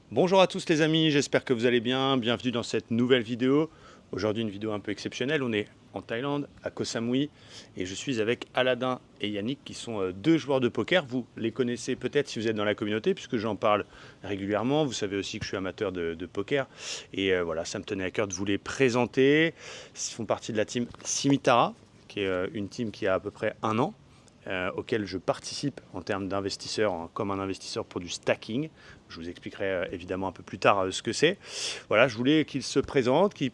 Bonjour à tous les amis, j'espère que vous allez bien. Bienvenue dans cette nouvelle vidéo. Aujourd'hui une vidéo un peu exceptionnelle. On est en Thaïlande, à Koh Samui, et je suis avec Aladin et Yannick qui sont deux joueurs de poker. Vous les connaissez peut-être si vous êtes dans la communauté puisque j'en parle régulièrement. Vous savez aussi que je suis amateur de poker. Et voilà, ça me tenait à cœur de vous les présenter. Ils font partie de la team Simitara, qui est une team qui a à peu près un an. Auquel je participe en termes d'investisseur, comme un investisseur pour du stacking. Je vous expliquerai évidemment un peu plus tard ce que c'est. Voilà, je voulais qu'ils se présentent, qu'ils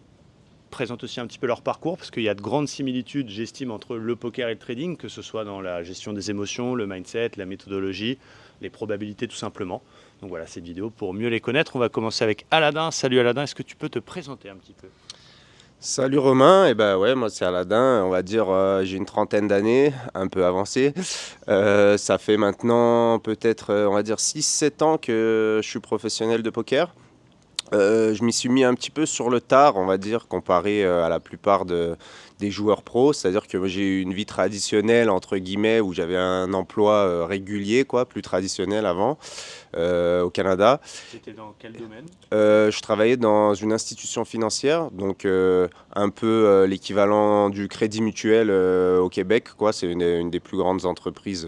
présentent aussi un petit peu leur parcours, parce qu'il y a de grandes similitudes, j'estime, entre le poker et le trading, que ce soit dans la gestion des émotions, le mindset, la méthodologie, les probabilités tout simplement. Donc voilà, cette vidéo pour mieux les connaître. On va commencer avec Aladin. Salut Aladin, est-ce que tu peux te présenter un petit peu? Salut Romain, et ben ouais, moi c'est Aladin, on va dire j'ai une trentaine d'années, un peu avancé. Ça fait maintenant peut-être on va dire 6 7 ans que je suis professionnel de poker. Je m'y suis mis un petit peu sur le tard, on va dire, comparé à la plupart des joueurs pros. C'est-à-dire que moi, j'ai eu une vie traditionnelle, entre guillemets, où j'avais un emploi régulier, quoi, plus traditionnel avant, au Canada. C'était dans quel domaine? Je travaillais dans une institution financière, donc un peu l'équivalent du Crédit Mutuel au Québec, quoi. C'est une des plus grandes entreprises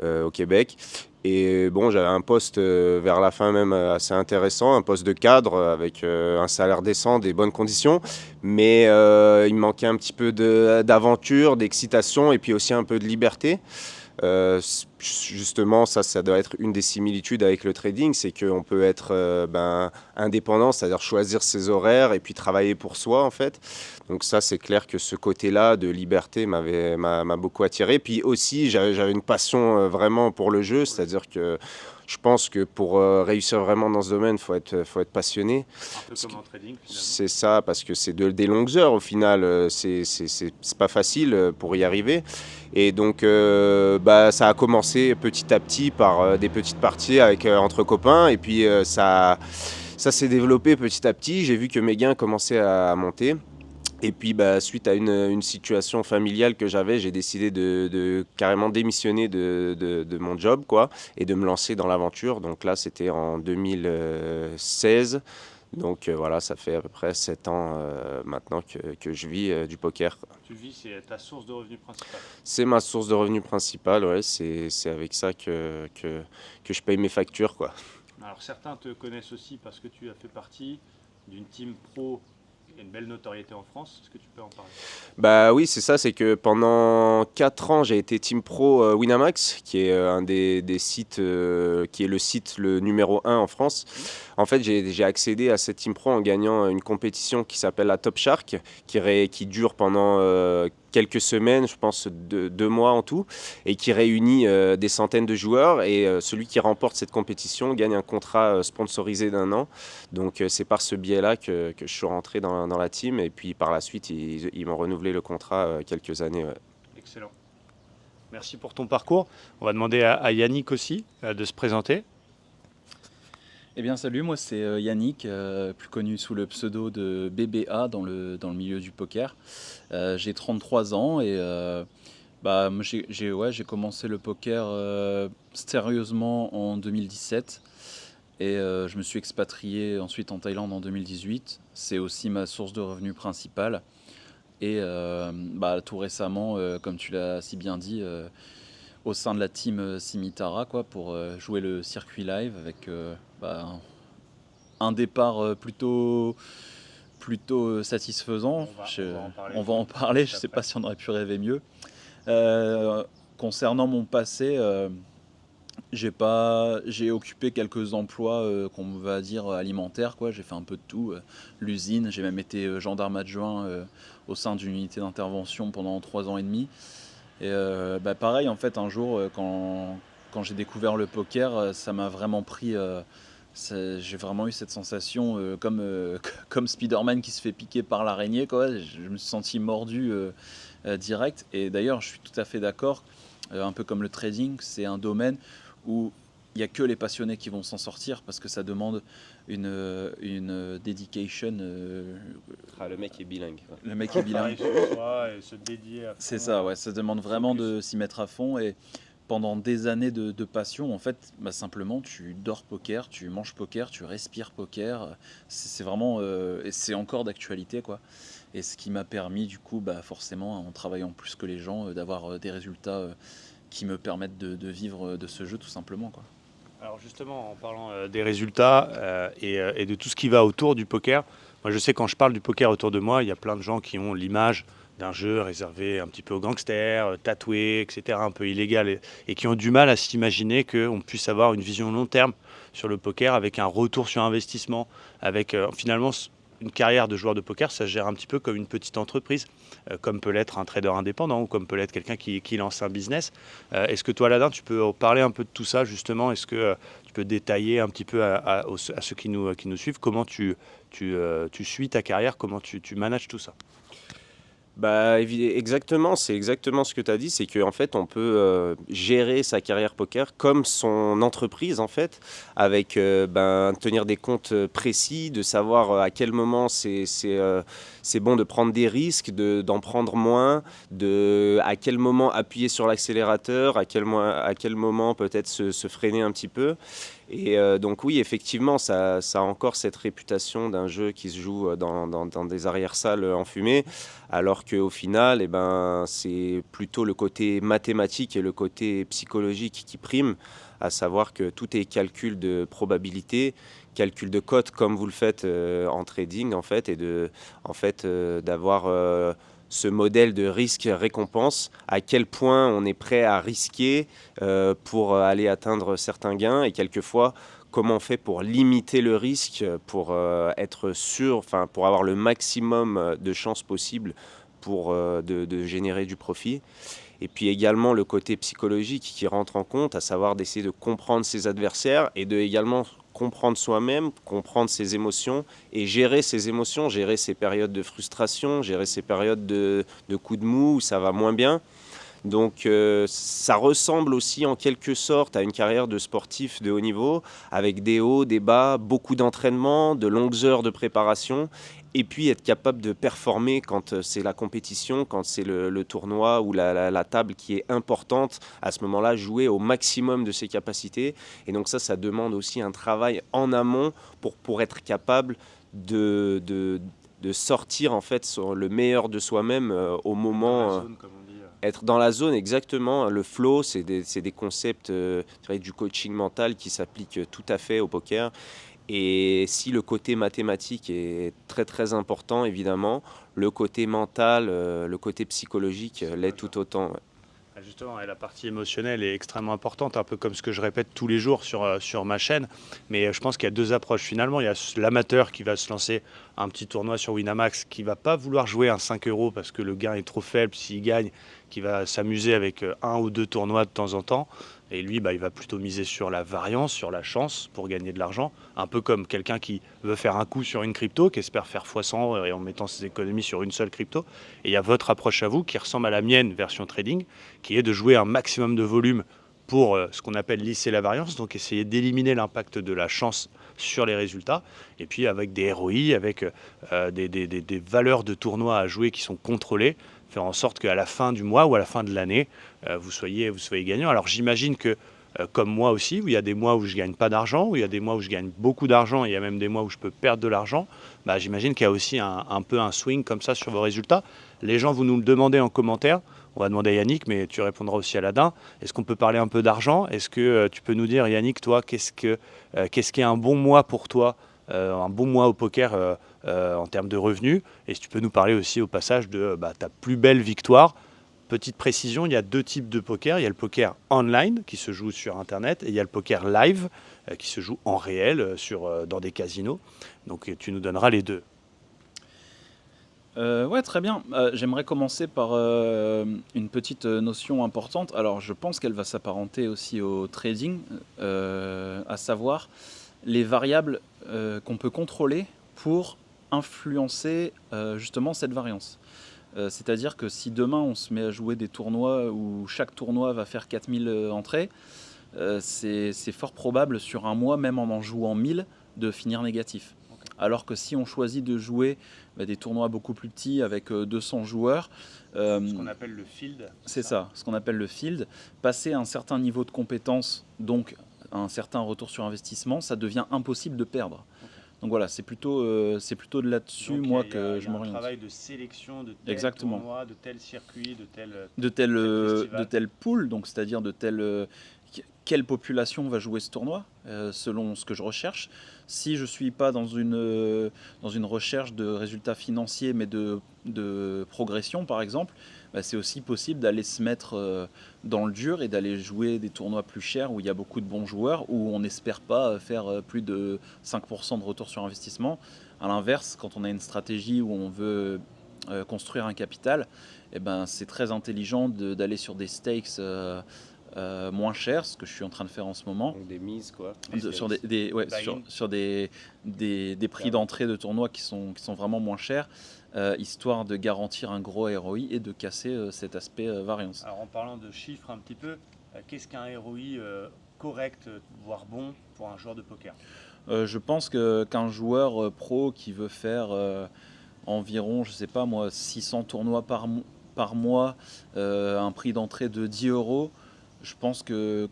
au Québec. Et bon, j'avais un poste vers la fin même assez intéressant, un poste de cadre avec un salaire décent, des bonnes conditions, mais il me manquait un petit peu d'aventure, d'excitation et puis aussi un peu de liberté. Justement, ça doit être une des similitudes avec le trading, c'est qu'on peut être indépendant, c'est-à-dire choisir ses horaires et puis travailler pour soi en fait. Donc ça, c'est clair que ce côté-là de liberté m'a beaucoup attiré. Puis aussi, j'avais une passion vraiment pour le jeu, c'est-à-dire que je pense que pour réussir vraiment dans ce domaine, faut être passionné. Un peu comme en trading finalement. C'est ça, parce que c'est des longues heures au final, c'est pas facile pour y arriver. Et donc ça a commencé petit à petit par des petites parties avec, entre copains, et puis ça s'est développé petit à petit. J'ai vu que mes gains commençaient à monter. Et puis, suite à une situation familiale que j'avais, j'ai décidé de carrément démissionner de mon job, quoi, et de me lancer dans l'aventure. Donc là, c'était en 2016. Donc voilà, ça fait à peu près 7 ans maintenant que je vis du poker. Tu le vis, c'est ta source de revenus principale. C'est ma source de revenus principale, ouais, c'est avec ça que je paye mes factures, quoi. Alors certains te connaissent aussi parce que tu as fait partie d'une team pro et une belle notoriété en France. Est-ce que tu peux en parler? Bah oui, c'est ça, c'est que pendant 4 ans, j'ai été team pro Winamax, qui est un des sites, qui est le site le numéro 1 en France. En fait, j'ai accédé à cette team pro en gagnant une compétition qui s'appelle la Top Shark, qui dure pendant quelques semaines, je pense 2 mois en tout, et qui réunit des centaines de joueurs. Et celui qui remporte cette compétition gagne un contrat sponsorisé d'1 an. Donc c'est par ce biais-là que je suis rentré dans la team. Et puis par la suite, ils m'ont renouvelé le contrat quelques années. Ouais. Excellent. Merci pour ton parcours. On va demander à Yannick aussi de se présenter. Eh bien salut, moi c'est Yannick, plus connu sous le pseudo de BBA dans le milieu du poker. J'ai 33 ans et moi, j'ai commencé le poker sérieusement en 2017 et je me suis expatrié ensuite en Thaïlande en 2018. C'est aussi ma source de revenus principale. Et tout récemment, comme tu l'as si bien dit, au sein de la team Simitara quoi, pour jouer le circuit live avec un départ plutôt satisfaisant. On va en parler On va en parler, je ne juste sais après. pas si on aurait pu rêver mieux. Euh, Concernant mon passé, j'ai occupé quelques emplois qu'on va dire alimentaires, quoi. J'ai fait un peu de tout. L'usine, j'ai même été gendarme adjoint au sein d'une unité d'intervention pendant 3 ans et demi. Et pareil, en fait, un jour, quand j'ai découvert le poker, ça m'a vraiment pris. J'ai vraiment eu cette sensation comme Spider-Man qui se fait piquer par l'araignée, quoi. Je me suis senti mordu direct. Et d'ailleurs, je suis tout à fait d'accord, un peu comme le trading, c'est un domaine où il n'y a que les passionnés qui vont s'en sortir parce que ça demande une dedication. Ah, le mec est bilingue. Ouais. Le mec est bilingue. Travailler sur soi et se dédier à C'est fond. ça, ouais, ça demande vraiment Focus. de s'y mettre à fond. Et pendant des années de passion, en fait, bah, simplement, tu dors poker, tu manges poker, tu respires poker. C'est vraiment, et c'est encore d'actualité, quoi. Et ce qui m'a permis, du coup, bah, forcément, en travaillant plus que les gens, d'avoir des résultats qui me permettent de vivre de ce jeu, tout simplement, quoi. Alors justement, en parlant des résultats et de tout ce qui va autour du poker, moi je sais quand je parle du poker autour de moi, il y a plein de gens qui ont l'image d'un jeu réservé un petit peu aux gangsters, tatoué, etc., un peu illégal, et qui ont du mal à s'imaginer qu'on puisse avoir une vision long terme sur le poker avec un retour sur investissement, avec finalement une carrière de joueur de poker, ça se gère un petit peu comme une petite entreprise, comme peut l'être un trader indépendant ou comme peut l'être quelqu'un qui lance un business. Est-ce que toi, Aladin, tu peux parler un peu de tout ça justement? Est-ce que tu peux détailler un petit peu à ceux qui nous suivent comment tu suis ta carrière, comment tu manages tout ça? Bah, exactement, c'est exactement ce que tu as dit, c'est qu'en fait, on peut gérer sa carrière poker comme son entreprise, en fait, avec tenir des comptes précis, de savoir à quel moment c'est bon de prendre des risques, d'en prendre moins, à quel moment appuyer sur l'accélérateur, à quel moment peut-être se freiner un petit peu. Et donc oui, effectivement, ça a encore cette réputation d'un jeu qui se joue dans des arrière-salles enfumées, alors qu'au final, eh ben, c'est plutôt le côté mathématique et le côté psychologique qui prime, à savoir que tout est calcul de probabilité, calcul de cote comme vous le faites en trading en fait, et d'avoir ce modèle de risque-récompense, à quel point on est prêt à risquer pour aller atteindre certains gains, et quelquefois comment on fait pour limiter le risque, pour être sûr, enfin pour avoir le maximum de chances possibles pour de générer du profit. Et puis également le côté psychologique qui rentre en compte, à savoir d'essayer de comprendre ses adversaires et de également comprendre soi-même, comprendre ses émotions et gérer ses émotions, gérer ses périodes de frustration, gérer ses périodes de coups de mou où ça va moins bien. Donc ça ressemble aussi en quelque sorte à une carrière de sportif de haut niveau, avec des hauts, des bas, beaucoup d'entraînement, de longues heures de préparation, et puis être capable de performer quand c'est la compétition, quand c'est le tournoi ou la table qui est importante. À ce moment-là, jouer au maximum de ses capacités. Et donc ça demande aussi un travail en amont pour être capable de sortir en fait sur le meilleur de soi-même au moment... Être dans la zone, exactement. Le flow, c'est des concepts du coaching mental qui s'appliquent tout à fait au poker. Et si le côté mathématique est très très important, évidemment, le côté mental, le côté psychologique l'est tout autant. Ouais. Justement, et la partie émotionnelle est extrêmement importante, un peu comme ce que je répète tous les jours sur ma chaîne. Mais je pense qu'il y a deux approches finalement. Il y a l'amateur qui va se lancer un petit tournoi sur Winamax, qui va pas vouloir jouer un 5 euros parce que le gain est trop faible s'il gagne, qui va s'amuser avec un ou deux tournois de temps en temps. Et lui, il va plutôt miser sur la variance, sur la chance pour gagner de l'argent. Un peu comme quelqu'un qui veut faire un coup sur une crypto, qui espère faire x100 et en mettant ses économies sur une seule crypto. Et il y a votre approche à vous qui ressemble à la mienne, version trading, qui est de jouer un maximum de volume pour ce qu'on appelle lisser la variance, donc essayer d'éliminer l'impact de la chance sur les résultats, et puis avec des ROI, avec des valeurs de tournoi à jouer qui sont contrôlées, faire en sorte qu'à la fin du mois ou à la fin de l'année, vous soyez gagnant. Alors j'imagine que, comme moi aussi, où il y a des mois où je ne gagne pas d'argent, où il y a des mois où je gagne beaucoup d'argent, et il y a même des mois où je peux perdre de l'argent, j'imagine qu'il y a aussi un peu un swing comme ça sur vos résultats. Les gens, vous nous le demandez en commentaire. On va demander à Yannick, mais tu répondras aussi à Aladin. Est-ce qu'on peut parler un peu d'argent? Est-ce que tu peux nous dire, Yannick, toi, qu'est-ce qui est un bon mois pour toi, un bon mois au poker en termes de revenus? Et si tu peux nous parler aussi au passage de ta plus belle victoire. Petite précision, il y a deux types de poker. Il y a le poker online qui se joue sur Internet et il y a le poker live qui se joue en réel dans des casinos. Donc tu nous donneras les deux. Ouais, très bien. J'aimerais commencer par une petite notion importante. Alors, je pense qu'elle va s'apparenter aussi au trading, à savoir les variables qu'on peut contrôler pour influencer justement cette variance. C'est-à-dire que si demain on se met à jouer des tournois où chaque tournoi va faire 4000 entrées, c'est fort probable sur un mois, même en jouant 1000, de finir négatif. Alors que si on choisit de jouer des tournois beaucoup plus petits avec 200 joueurs, Ce qu'on appelle le field. c'est ça, ce qu'on appelle le field, passer un certain niveau de compétence, donc un certain retour sur investissement, ça devient impossible de perdre. Ok. Donc voilà, c'est plutôt de là-dessus, Donc, moi, il y a que je un m'oriente. travail de sélection de tel Exactement. tournoi, de tel circuit, de tel De festival. tel pool, donc c'est-à-dire de quelle population va jouer ce tournoi, selon ce que je recherche. Si je ne suis pas dans une recherche de résultats financiers, mais de progression, par exemple, c'est aussi possible d'aller se mettre dans le dur et d'aller jouer des tournois plus chers où il y a beaucoup de bons joueurs, où on n'espère pas faire plus de 5% de retour sur investissement. À l'inverse, quand on a une stratégie où on veut construire un capital, c'est très intelligent d'aller sur des stakes moins chers, ce que je suis en train de faire en ce moment. Donc des mises, quoi. Sur buy-in. sur des prix d'entrée de tournois qui sont vraiment moins chers, histoire de garantir un gros ROI et de casser cet aspect variance. Alors en parlant de chiffres un petit peu, qu'est-ce qu'un ROI correct, voire bon pour un joueur de poker? Je pense qu'un joueur pro qui veut faire environ, je sais pas moi, 600 tournois par mois, un prix d'entrée de 10 euros, je pense que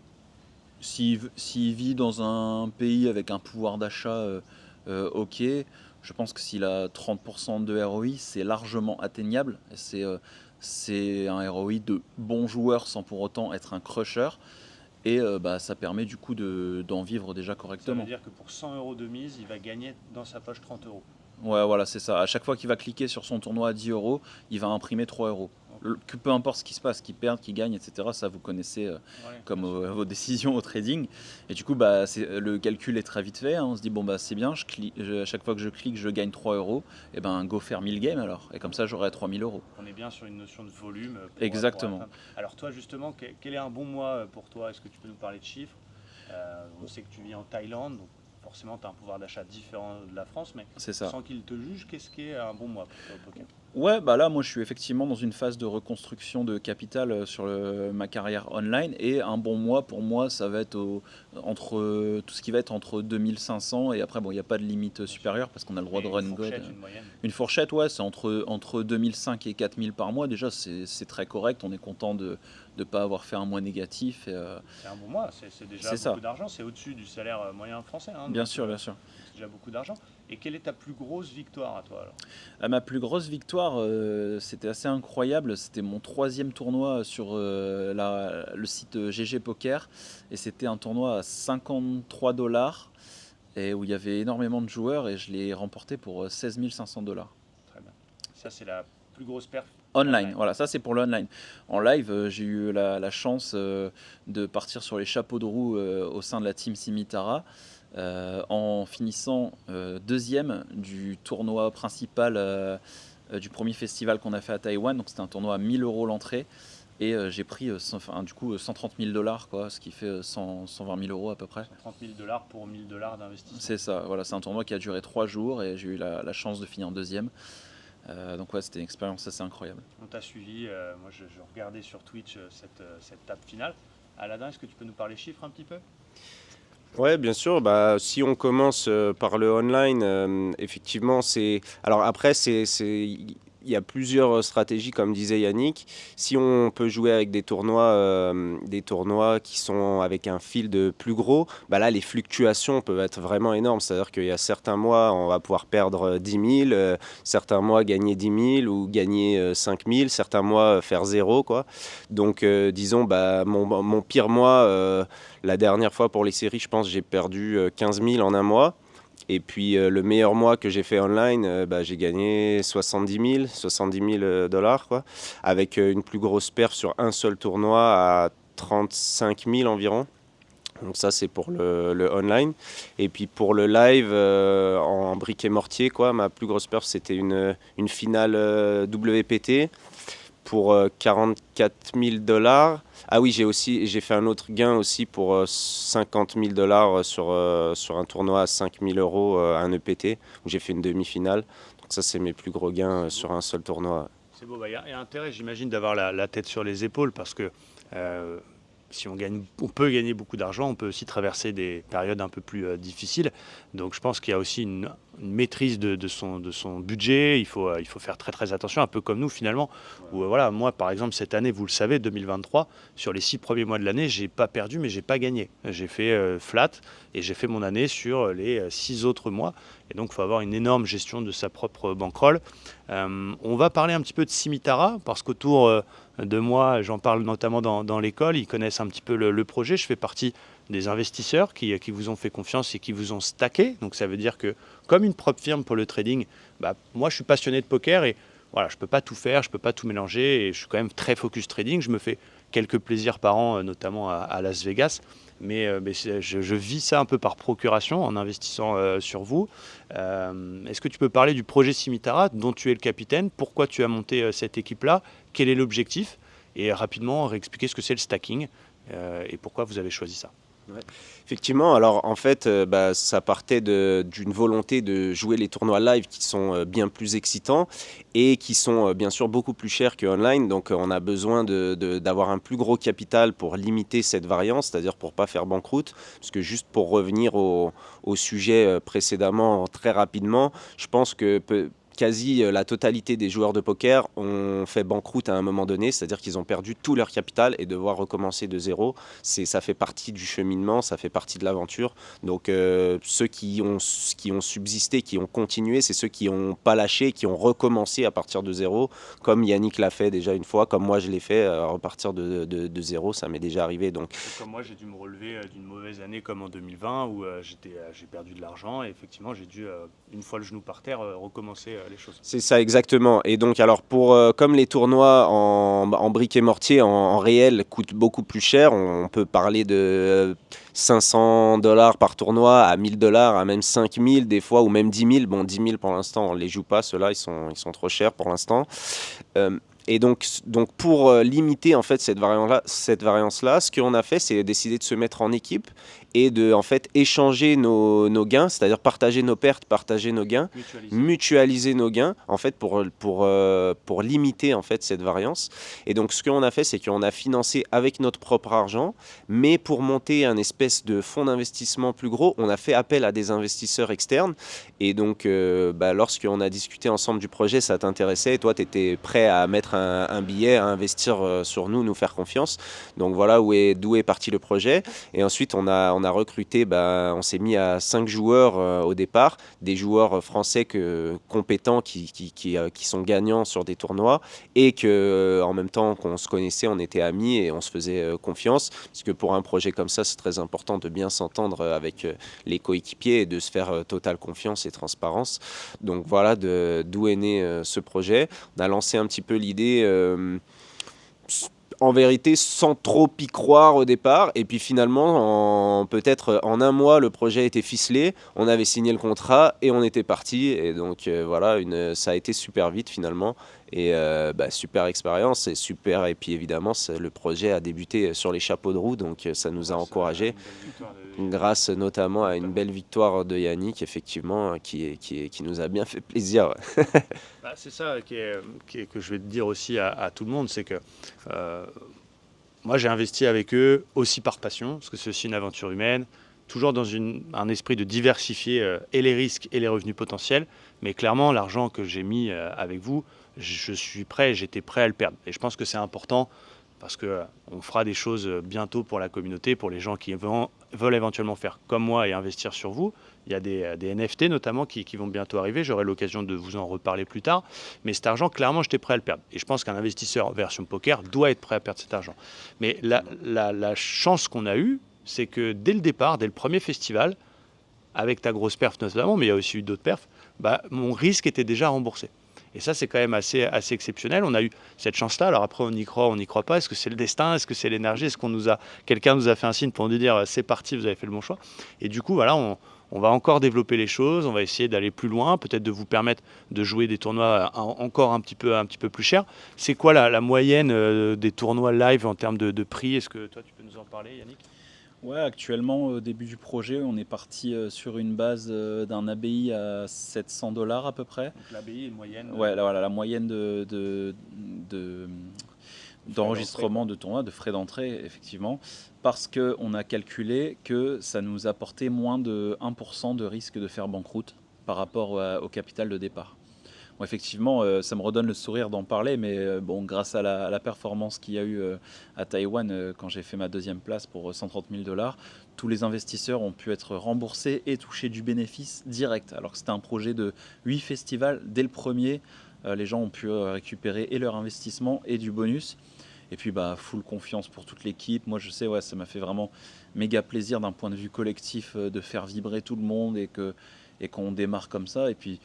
s'il vit dans un pays avec un pouvoir d'achat ok, je pense que s'il a 30% de ROI, c'est largement atteignable. C'est un ROI de bon joueur sans pour autant être un crusher. Et ça permet du coup d'en vivre déjà Ça veut correctement. dire que pour 100 euros de mise, il va gagner dans sa poche 30 euros. Ouais, voilà, c'est ça. À chaque fois qu'il va cliquer sur son tournoi à 10 euros, il va imprimer 3 euros. Peu importe ce qui se passe, qu'il perde, qu'il gagne, etc., ça vous connaissez Ouais, comme bien sûr. vos décisions au trading. Et du coup, le calcul est très vite fait, hein. On se dit, bon, c'est bien, à chaque fois que je clique, je gagne 3 euros. Et go faire 1000 games alors. Et comme ça, j'aurai 3000 euros. On est bien sur une notion de volume. Exactement. Atteindre. Alors toi justement, quel est un bon mois pour toi? Est-ce que tu peux nous parler de chiffres? On sait que tu vis en Thaïlande, donc forcément tu as un pouvoir d'achat différent de la France, mais C'est ça. sans qu'il te juge, qu'est-ce qui est un bon mois pour toi au poker? Ouais, là, moi, je suis effectivement dans une phase de reconstruction de capital sur ma carrière online. Et un bon mois, pour moi, ça va être tout ce qui va être entre 2500 et après, bon, il n'y a pas de limite supérieure parce qu'on a le droit de run Une god. fourchette, une moyenne. Une fourchette, ouais, c'est entre 2005 et 4000 par mois. Déjà, c'est très correct. On est content de ne pas avoir fait un mois négatif. C'est un bon mois, c'est déjà C'est ça. beaucoup d'argent, c'est au-dessus du salaire moyen français. Hein, Bien donc, sûr, bien sûr. c'est déjà beaucoup d'argent. Et quelle est ta plus grosse victoire à toi alors? Ma plus grosse victoire, c'était assez incroyable. C'était mon 3e tournoi sur le site GG Poker. Et c'était un tournoi à 53 $ et où il y avait énormément de joueurs. Et je l'ai remporté pour 16 500 $. Très bien. Ça c'est la plus grosse perf Online, voilà, ça c'est pour le online. En live, j'ai eu la chance de partir sur les chapeaux de roue au sein de la team Simitara. En finissant 2e du tournoi principal du premier festival qu'on a fait à Taïwan. Donc c'était un tournoi à 1000 € l'entrée. Et j'ai pris du coup 130 000 $, quoi, ce qui fait 120 000 € à peu près. 130 000 $ pour 1000 $ d'investissement. C'est ça, voilà, c'est un tournoi qui a duré 3 jours et j'ai eu la chance de finir 2e. Donc ouais, c'était une expérience assez incroyable. On t'a suivi, moi je regardais sur Twitch cette table finale. Aladin, est-ce que tu peux nous parler chiffres un petit peu? Ouais, bien sûr. Si on commence par le online, effectivement, c'est. Alors après, il y a plusieurs stratégies, comme disait Yannick. Si on peut jouer avec des tournois qui sont avec un field plus gros, là, les fluctuations peuvent être vraiment énormes. C'est-à-dire qu'il y a certains mois, on va pouvoir perdre 10 000, certains mois gagner 10 000 ou gagner 5 000, certains mois faire 0, quoi. Donc, disons, mon pire mois, la dernière fois pour les séries, je pense, j'ai perdu 15 000 en un mois. Et puis le meilleur mois que j'ai fait online, j'ai gagné 70 000 $, quoi, avec une plus grosse perf sur un seul tournoi à 35 000 environ. Donc ça, c'est pour le online. Et puis pour le live, en briquet mortier, quoi, ma plus grosse perf, c'était une finale WPT pour 44 000 $. Ah oui, j'ai fait un autre gain aussi pour 50 000 $ sur un tournoi à 5 000 €, un EPT, où j'ai fait une demi-finale. Donc ça, c'est mes plus gros gains sur un seul tournoi. C'est beau, il y a intérêt, j'imagine, d'avoir la tête sur les épaules parce que on peut gagner beaucoup d'argent, on peut aussi traverser des périodes un peu plus difficiles. Donc je pense qu'il y a aussi une maîtrise de son budget. Il faut faire très très attention, un peu comme nous finalement. Où, voilà, moi par exemple cette année, vous le savez, 2023, sur les 6 premiers mois de l'année, j'ai pas perdu mais j'ai pas gagné. J'ai fait flat et j'ai fait mon année sur les 6 autres mois. Et donc il faut avoir une énorme gestion de sa propre bankroll. On va parler un petit peu de Simittara parce qu'autour de moi, j'en parle notamment dans l'école, ils connaissent un petit peu le projet. Je fais partie des investisseurs qui vous ont fait confiance et qui vous ont stacké. Donc ça veut dire que comme une propre firme pour le trading, moi je suis passionné de poker et voilà, je ne peux pas tout faire, je ne peux pas tout mélanger et je suis quand même très focus trading. Je me fais quelques plaisirs par an, notamment à Las Vegas. Mais je vis ça un peu par procuration en investissant sur vous. Est-ce que tu peux parler du projet Simittara dont tu es le capitaine? Pourquoi tu as monté cette équipe-là? Quel est l'objectif? Et rapidement réexpliquer ce que c'est le stacking et pourquoi vous avez choisi ça. Ouais. Effectivement, alors en fait, ça partait d'une volonté de jouer les tournois live qui sont bien plus excitants et qui sont bien sûr beaucoup plus chers que online. Donc on a besoin d'avoir un plus gros capital pour limiter cette variance, c'est-à-dire pour pas faire banqueroute. Parce que juste pour revenir au sujet précédemment très rapidement, je pense que quasi la totalité des joueurs de poker ont fait banqueroute à un moment donné, c'est-à-dire qu'ils ont perdu tout leur capital et devoir recommencer de zéro. Ça fait partie du cheminement, ça fait partie de l'aventure. Donc ceux qui ont subsisté, qui ont continué, c'est ceux qui n'ont pas lâché, qui ont recommencé à partir de zéro, comme Yannick l'a fait déjà une fois, comme moi je l'ai fait, à repartir de zéro, ça m'est déjà arrivé. Donc. Comme moi, j'ai dû me relever d'une mauvaise année comme en 2020 où j'ai perdu de l'argent et effectivement j'ai dû, une fois le genou par terre, recommencer les choses. C'est ça exactement. Et donc alors comme les tournois en briques et mortier, en réel, coûtent beaucoup plus cher, on peut parler de $500 par tournoi à $1000, à même 5000 des fois, ou même 10 000. Bon, 10 000 pour l'instant, on ne les joue pas, ceux-là, ils sont trop chers pour l'instant. Et donc pour limiter en fait cette variance-là, ce qu'on a fait, c'est décider de se mettre en équipe et de en fait échanger nos gains, c'est-à-dire partager nos pertes, partager nos gains, mutualiser nos gains en fait pour limiter en fait cette variance. Et donc ce qu'on a fait, c'est qu'on a financé avec notre propre argent, mais pour monter un espèce de fonds d'investissement plus gros, on a fait appel à des investisseurs externes. Et donc lorsqu'on a discuté ensemble du projet, ça t'intéressait et toi tu étais prêt à mettre un billet, à investir sur nous faire confiance. Donc voilà d'où est parti le projet. Et ensuite on a recruté, on s'est mis à 5 joueurs au départ, des joueurs français compétents qui sont gagnants sur des tournois et que en même temps qu'on se connaissait, on était amis et on se faisait confiance, parce que pour un projet comme ça, c'est très important de bien s'entendre avec les coéquipiers et de se faire totale confiance et transparence. Donc voilà d'où est né ce projet. On a lancé un petit peu l'idée en vérité sans trop y croire au départ, et puis finalement peut-être en un mois le projet était ficelé, on avait signé le contrat et on était parti. Et donc voilà, ça a été super vite finalement, et super expérience et super. Et puis évidemment le projet a débuté sur les chapeaux de roue, donc ça nous a encouragés, grâce notamment à une belle victoire de Yannick, effectivement, qui nous a bien fait plaisir. C'est ça que je vais te dire aussi à tout le monde, c'est que moi j'ai investi avec eux aussi par passion, parce que c'est aussi une aventure humaine, toujours dans un esprit de diversifier et les risques et les revenus potentiels, mais clairement l'argent que j'ai mis avec vous, j'étais prêt à le perdre. Et je pense que c'est important parce qu'on fera des choses bientôt pour la communauté, pour les gens qui veulent éventuellement faire comme moi et investir sur vous. Il y a des NFT notamment qui vont bientôt arriver, j'aurai l'occasion de vous en reparler plus tard. Mais cet argent, clairement, j'étais prêt à le perdre. Et je pense qu'un investisseur version poker doit être prêt à perdre cet argent. Mais la chance qu'on a eue, c'est que dès le départ, dès le premier festival, avec ta grosse perf notamment, mais il y a aussi eu d'autres perfs, mon risque était déjà remboursé. Et ça, c'est quand même assez exceptionnel. On a eu cette chance-là. Alors après, on y croit pas. Est-ce que c'est le destin? Est-ce que c'est l'énergie? Est-ce quelqu'un nous a fait un signe pour nous dire c'est parti, vous avez fait le bon choix? Et du coup, voilà, on va encore développer les choses. On va essayer d'aller plus loin, peut-être de vous permettre de jouer des tournois encore un petit peu plus chers. C'est quoi la moyenne des tournois live en termes de prix? Est-ce que toi, tu peux nous en parler, Yannick? Ouais, actuellement, au début du projet, on est parti sur une base d'un ABI à $700 à peu près. Donc l'ABI est moyenne. Ouais, voilà, la moyenne de d'enregistrement de tournoi, de frais d'entrée, effectivement, parce qu'on a calculé que ça nous apportait moins de 1% de risque de faire banqueroute par rapport au capital de départ. Bon, effectivement, ça me redonne le sourire d'en parler, mais bon, grâce à la performance qu'il y a eu à Taïwan quand j'ai fait ma deuxième place pour 130 000 $, tous les investisseurs ont pu être remboursés et toucher du bénéfice direct. Alors que c'était un projet de 8 festivals, dès le premier, les gens ont pu récupérer et leur investissement et du bonus. Et puis, full confiance pour toute l'équipe. Moi, je sais, ouais, ça m'a fait vraiment méga plaisir d'un point de vue collectif de faire vibrer tout le monde et qu'on démarre comme ça. Et puis,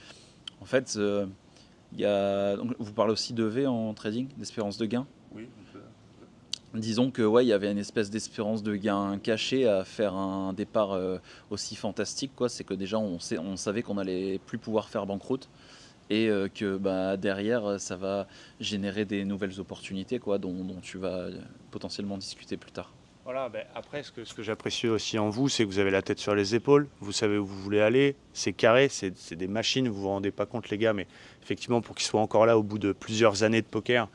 en fait, donc, vous parlez aussi de V en trading, d'espérance de gain. Oui, Disons que ouais, il y avait une espèce d'espérance de gain cachée à faire un départ aussi fantastique, quoi. C'est que déjà on savait qu'on allait plus pouvoir faire banqueroute et que derrière ça va générer des nouvelles opportunités, quoi, dont tu vas potentiellement discuter plus tard. Voilà, après, ce que j'apprécie aussi en vous, c'est que vous avez la tête sur les épaules, vous savez où vous voulez aller, c'est carré, c'est des machines, vous vous rendez pas compte les gars, mais effectivement pour qu'ils soient encore là au bout de plusieurs années de poker,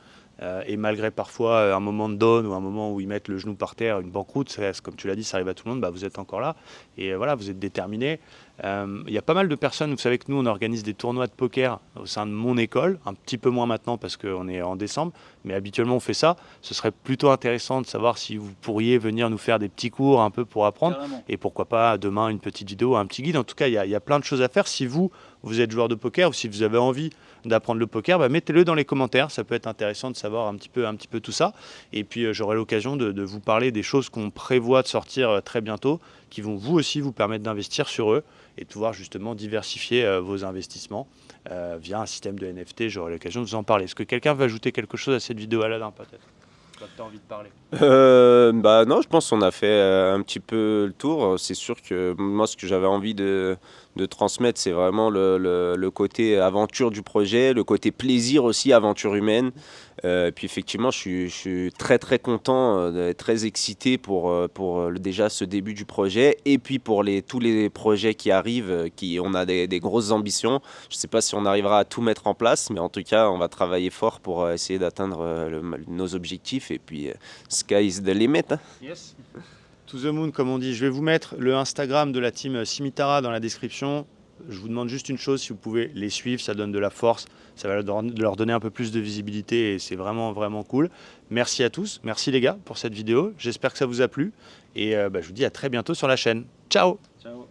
et malgré parfois un moment de down ou un moment où ils mettent le genou par terre, une banqueroute, comme tu l'as dit, ça arrive à tout le monde, vous êtes encore là, et voilà, vous êtes déterminés. Il y a pas mal de personnes, vous savez que nous on organise des tournois de poker au sein de mon école, un petit peu moins maintenant parce qu'on est en décembre, mais habituellement on fait ça. Ce serait plutôt intéressant de savoir si vous pourriez venir nous faire des petits cours un peu pour apprendre. Carrément. Et pourquoi pas demain une petite vidéo, un petit guide. En tout cas, il y a plein de choses à faire. Si vous êtes joueur de poker ou si vous avez envie d'apprendre le poker, mettez-le dans les commentaires. Ça peut être intéressant de savoir un petit peu tout ça. Et puis j'aurai l'occasion de vous parler des choses qu'on prévoit de sortir très bientôt, qui vont vous aussi vous permettre d'investir sur eux et de pouvoir justement diversifier vos investissements via un système de NFT. J'aurai l'occasion de vous en parler. Est-ce que quelqu'un veut ajouter quelque chose à cette vidéo, Aladin, peut-être ? Toi, tu as envie de parler. Non, je pense qu'on a fait un petit peu le tour. C'est sûr que moi, ce que j'avais envie de transmettre, c'est vraiment le côté aventure du projet, le côté plaisir aussi, aventure humaine. Puis effectivement, je suis très très content, très excité pour déjà ce début du projet et puis pour tous les projets qui arrivent, on a des grosses ambitions. Je ne sais pas si on arrivera à tout mettre en place, mais en tout cas, on va travailler fort pour essayer d'atteindre nos objectifs et puis sky is the limit. Hein. Yes. To the moon, comme on dit. Je vais vous mettre le Instagram de la team Simitara dans la description. Je vous demande juste une chose, si vous pouvez les suivre, ça donne de la force, ça va leur donner un peu plus de visibilité et c'est vraiment vraiment cool. Merci à tous, merci les gars pour cette vidéo, j'espère que ça vous a plu et je vous dis à très bientôt sur la chaîne. Ciao. Ciao.